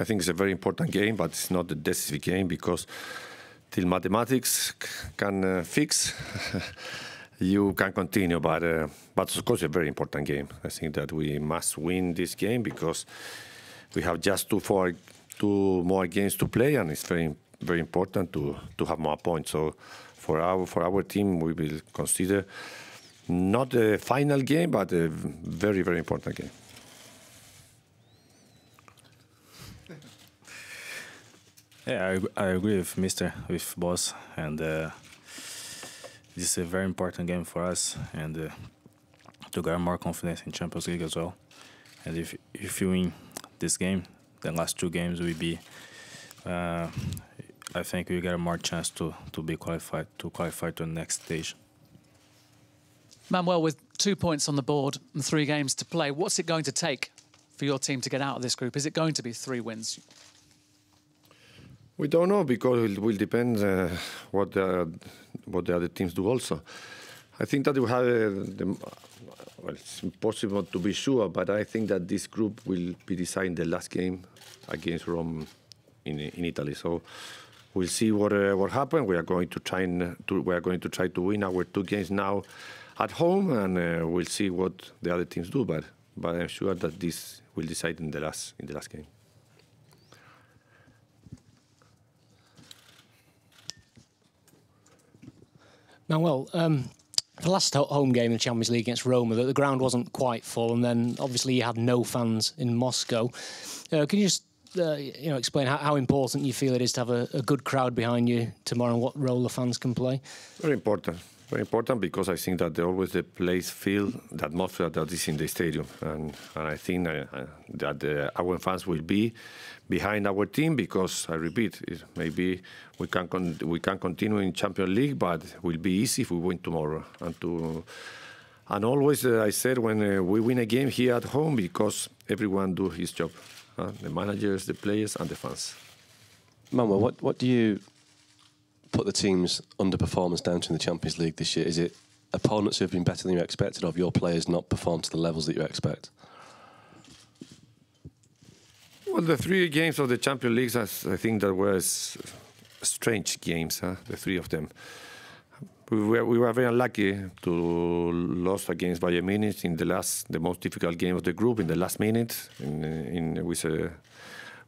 I think it's a very important game, but it's not a decisive game because till mathematics can fix, you can continue. But of course, a very important game. I think that we must win this game because we have just two more games to play, and it's very important to have more points. So for our team, we will consider not a final game, but a very, very important game. Yeah, I agree with Boss, and this is a very important game for us, and to get more confidence in Champions League as well. And if you win this game, the last two games will be, I think we get more chance to be qualified to the next stage. Manuel, with 2 points on the board and 3 games to play, what's it going to take for your team to get out of this group? Is it going to be 3 wins? We don't know because it will depend what the other teams do also. I think that we have well, it's impossible to be sure, but I think that this group will be deciding the last game against Rome in Italy. So we'll see what happens. We are going to try to win our 2 games now at home, and we'll see what the other teams do. But I'm sure that this will decide in the last game. Manuel, the last home game in the Champions League against Roma, the ground wasn't quite full, and then obviously you had no fans in Moscow. Can you just explain how important you feel it is to have a good crowd behind you tomorrow, and what role the fans can play? Very important. Very important because I think that always the place feel the atmosphere that is in the stadium, and I think that our fans will be behind our team because I repeat, maybe we can continue in Champions League, but it will be easy if we win tomorrow. And always I said when we win a game here at home because everyone do his job, the managers, the players, and the fans. Manuel, what do you put the team's underperformance down to in the Champions League this year? Is it opponents who have been better than you expected, or have your players not performed to the levels that you expect? Well, the 3 games of the Champions League, I think that were strange games, the 3 of them. We were very unlucky to lose against Bayern Munich in the most difficult game of the group in the last minute,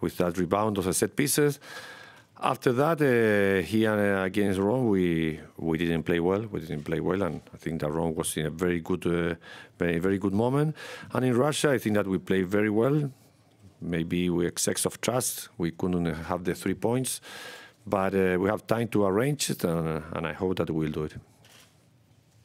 with that rebound of the set pieces. After that, here against Rome, we didn't play well. And I think that Rome was in a very good moment. And in Russia, I think that we played very well. Maybe with excess of trust, we couldn't have the 3 points, but we have time to arrange it, and I hope that we'll do it.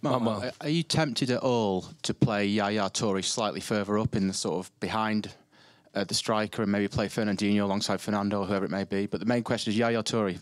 Manuel, are you tempted at all to play Yaya Toure slightly further up in the sort of behind the striker and maybe play Fernandinho alongside Fernando or whoever it may be? But the main question is Yaya Toure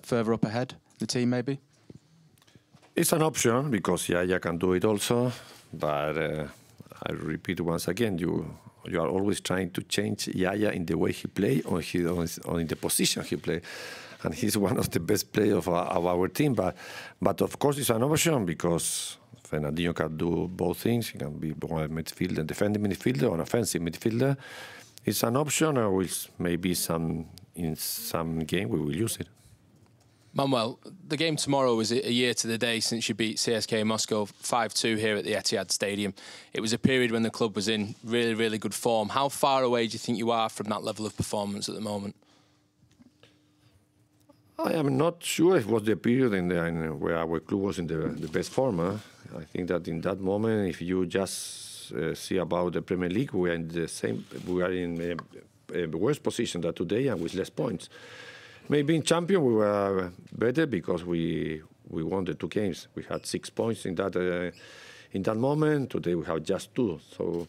further up ahead, the team maybe? It's an option because Yaya can do it also, but I repeat once again, you are always trying to change Yaya in the way he plays or in the position he plays. And he's one of the best players of our team. But of course, it's an option because Fernandinho can do both things. He can be one midfielder, defending midfielder, or an offensive midfielder. It's an option, or maybe in some game we will use it. Manuel, the game tomorrow is a year to the day since you beat CSKA Moscow 5-2 here at the Etihad Stadium. It was a period when the club was in really, really good form. How far away do you think you are from that level of performance at the moment? I am not sure it was the period where our club was in the best form. I think that in that moment, if you just see about the Premier League, we are in a worse position than today and with less points. Maybe in Champions we were better because we won the 2 games. We had 6 points in that moment. Today we have just 2. So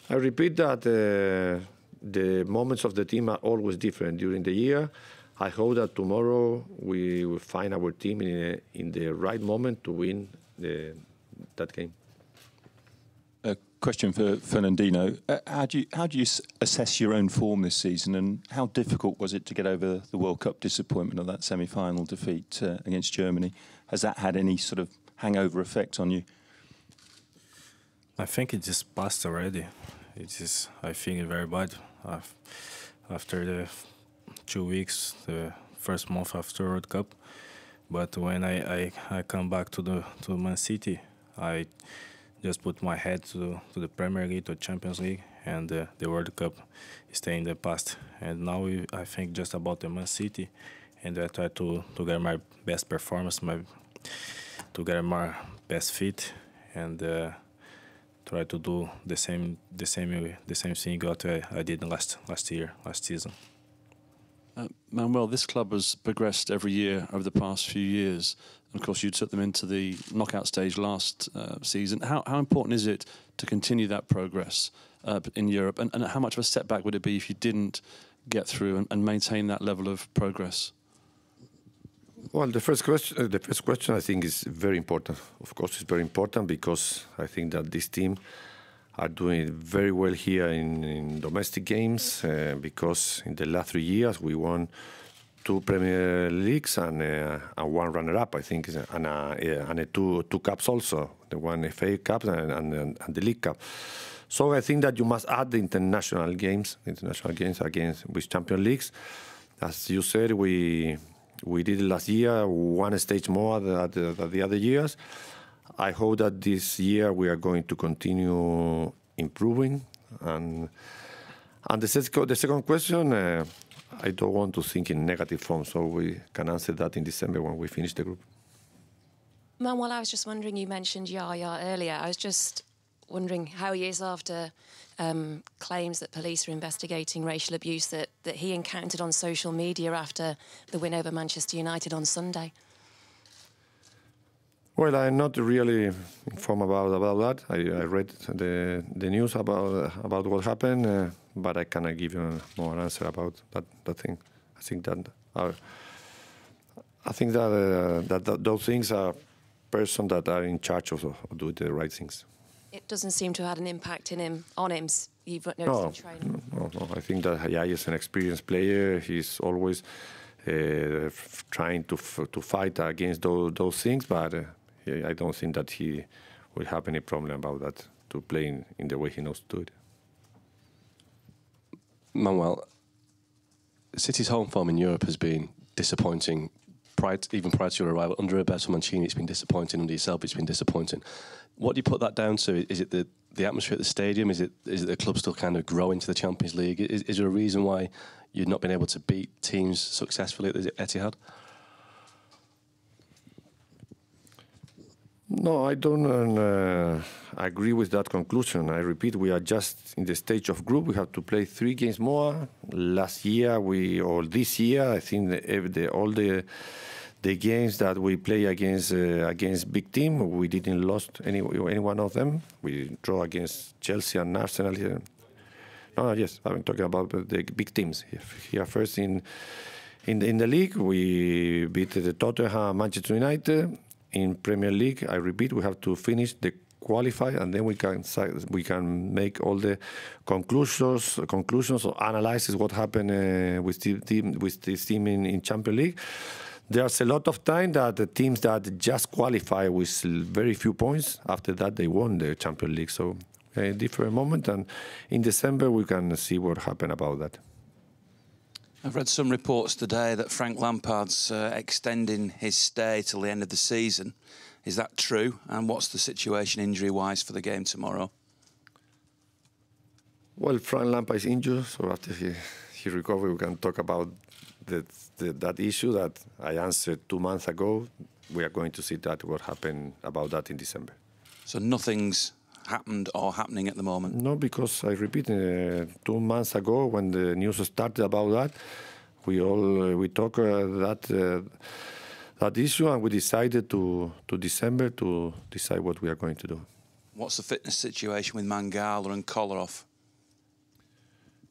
I repeat that the moments of the team are always different during the year. I hope that tomorrow we will find our team in the right moment to win that game. A question for Fernandinho. How do you assess your own form this season, and how difficult was it to get over the World Cup disappointment of that semi-final defeat against Germany? Has that had any sort of hangover effect on you? I think it just passed already. I think it's very bad. after the 2 weeks, the first month after World Cup. But when I come back to Man City, I just put my head to the Premier League, to Champions League, and the World Cup stay in the past. And now I think just about the Man City, and I try to get my best performance, to get my best fit, and try to do the same thing what I did last season. Manuel, this club has progressed every year over the past few years. And of course, you took them into the knockout stage last season. How important is it to continue that progress in Europe? And how much of a setback would it be if you didn't get through and maintain that level of progress? Well, the first question I think is very important. Of course, it's very important because I think that this team are doing very well here in domestic games because in the last 3 years we won 2 Premier Leagues and 1 runner-up, I think, and two cups also, the one FA Cup and the League Cup. So I think that you must add the international games against with Champions Leagues. As you said, we did it last year, 1 stage more than the other years. I hope that this year we are going to continue improving. And the second question, I don't want to think in negative form, so we can answer that in December when we finish the group. Manuel, I was just wondering, you mentioned Yaya earlier. I was just wondering how years after claims that police are investigating racial abuse that he encountered on social media after the win over Manchester United on Sunday. Well, I'm not really informed about that. I read the news about what happened, but I cannot give you more answer about that thing. I think that those things are persons that are in charge of doing the right things. It doesn't seem to have had an impact on him. You've noticed in training. No. I think that Yaya is an experienced player. He's always trying to fight against those things, but I don't think that he will have any problem about that, to play in the way he knows to do it. Manuel, City's home form in Europe has been disappointing. Even prior to your arrival, under Roberto Mancini, it's been disappointing. Under yourself, it's been disappointing. What do you put that down to? Is it the atmosphere at the stadium? Is it the club still kind of growing to the Champions League? Is there a reason why you've not been able to beat teams successfully at the Etihad? No, I don't agree with that conclusion. I repeat, we are just in the stage of group. We have to play 3 games more. Last year, or this year, I think all the games that we play against big team, we didn't lost any one of them. We draw against Chelsea and Arsenal here. No, yes, I'm talking about the big teams here. First in the league, we beat the Tottenham, Manchester United. In Premier League, I repeat, we have to finish the qualify, and then we can make all the conclusions or analysis what happened with this team in Champions League. There's a lot of time that the teams that just qualify with very few points, after that they won the Champions League. So a different moment, and in December we can see what happened about that. I've read some reports today that Frank Lampard's extending his stay till the end of the season. Is that true? And what's the situation injury-wise for the game tomorrow? Well, Frank Lampard is injured, so after he recovers, we can talk about that issue that I answered 2 months ago. We are going to see what happened about that in December. So nothing's happened or happening at the moment? No, because I repeat, 2 months ago when the news started about that, we talked that issue, and we decided to December to decide what we are going to do. What's the fitness situation with Mangala and Kolarov?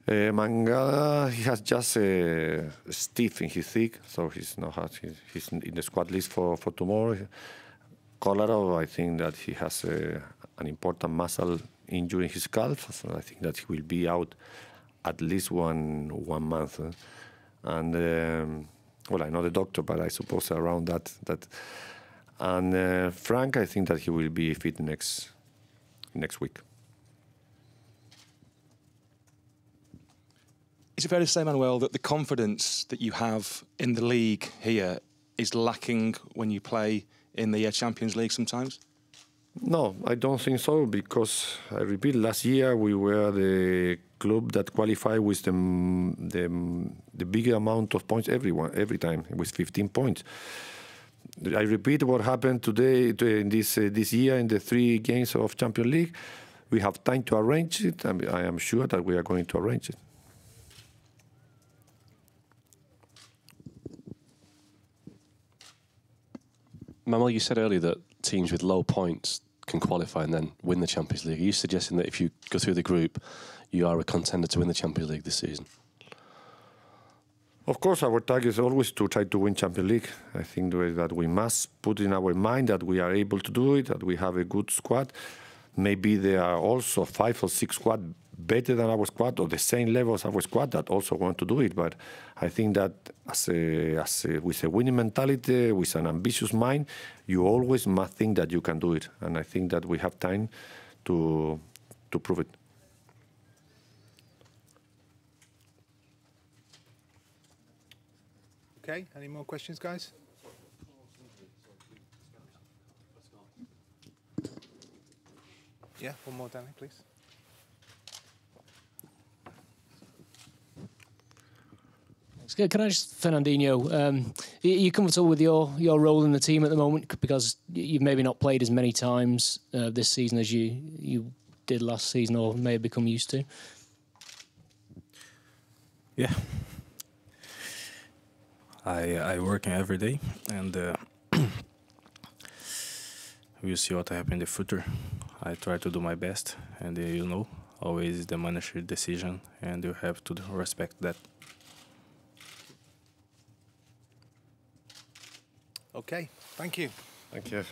Mangala, he has just a stiff in his thick, so he's in the squad list for tomorrow. Kolarov, I think that he has an important muscle injury in his calf, so I think that he will be out at least one month. And well, I'm not a doctor, but I suppose around that. And Frank, I think that he will be fit next week. Is it fair to say, Manuel, that the confidence that you have in the league here is lacking when you play in the Champions League sometimes? No, I don't think so, because I repeat, last year we were the club that qualified with the bigger amount of points every time, with 15 points. I repeat what happened today in this year in the 3 games of Champions League. We have time to arrange it, and I am sure that we are going to arrange it. Manuel, you said earlier that teams with low points can qualify and then win the Champions League. Are you suggesting that if you go through the group, you are a contender to win the Champions League this season? Of course, our target is always to try to win Champions League. I think that we must put in our mind that we are able to do it, that we have a good squad. Maybe there are also 5 or 6 squads better than our squad, or the same level as our squad, that also want to do it. But I think that with a winning mentality, with an ambitious mind, you always must think that you can do it. And I think that we have time to prove it. Okay, any more questions, guys? Yeah, one more, Danny, please. Can I just, Fernandinho, are you comfortable with your role in the team at the moment? Because you've maybe not played as many times this season as you did last season, or may have become used to. Yeah. I working every day, and we'll see what happens in the future. I try to do my best, and you know, always the manager's decision, and you have to respect that. Okay, thank you. Thank you.